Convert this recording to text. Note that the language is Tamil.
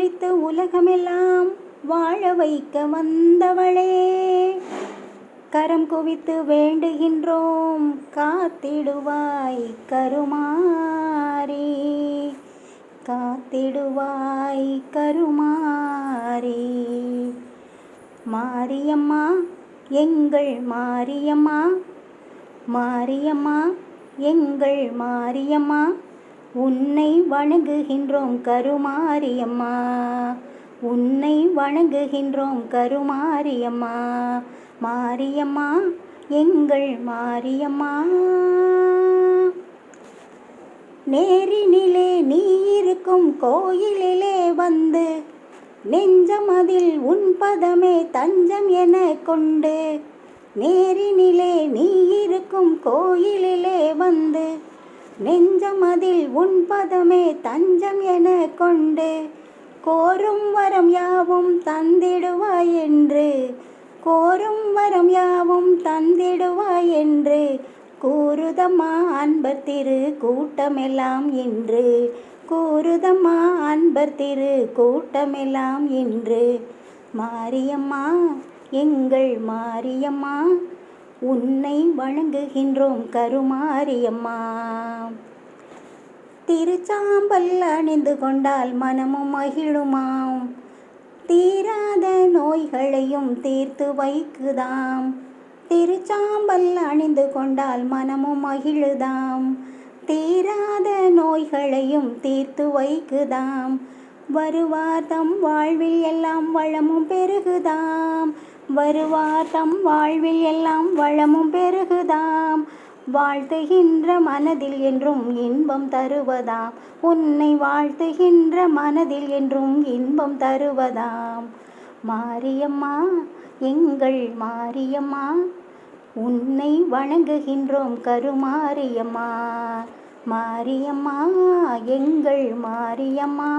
அளித்து உலகமெல்லாம் வாழ வைக்க வந்தவளே, கரம் குவித்து வேண்டுகின்றோம் காத்திடுவாய் கருமாரி, காத்திடுவாய் கருமாரி. மாரியம்மா எங்கள் மாரியம்மா, மாரியம்மா எங்கள் மாரியம்மா, உன்னை வணங்குகின்றோம் கருமாரியம்மா, உன்னை வணங்குகின்றோம் கருமாரியம்மா. மாரியம்மா எங்கள் மாரியம்மா. நேரினிலே நீ இருக்கும் கோயிலிலே வந்து, நெஞ்சமதில் உன் பதமே தஞ்சம் என கொண்டு, நேரினிலே நீ இருக்கும் கோயிலிலே வந்து, நெஞ்சமதில் உன் பதமே தஞ்சம் என கொண்டு, கோரும் வரம் யாவும் தந்திடுவாய் என்று, கோரும் வரம் யாவும் தந்திடுவாய் என்று, கூறுதம்மா அன்பர் திரு கூட்டமெல்லாம் இன்று, கூறுதம்மா அன்பர் திரு கூட்டமெல்லாம் இன்று. மாரியம்மா எங்கள் மாரியம்மா, உன்னை வணங்குகின்றோம் கருமாரியம்மா. திருச்சாம்பல் அணிந்து கொண்டால் மனமும் மகிழுமாம், தீராத நோய்களையும் தீர்த்து வைக்குதாம். திருச்சாம்பல் அணிந்து கொண்டால் மனமும் மகிழுதாம், தீராத நோய்களையும் தீர்த்து வைக்குதாம். வருவார் தம் வாழ்வில் எல்லாம் வளமும் பெருகுதாம், வருவார் தம் வாழ்வில் எல்லாம் வளமும் பெருகுதாம். வாழ்த்துகின்ற மனதில் என்றும் இன்பம் தருவதாம், உன்னை வாழ்த்துகின்ற மனதில் என்றும் இன்பம் தருவதாம். மாரியம்மா எங்கள் மாரியம்மா, உன்னை வணங்குகின்றோம் கருமாரியம்மா. மாரியம்மா எங்கள் மாரியம்மா.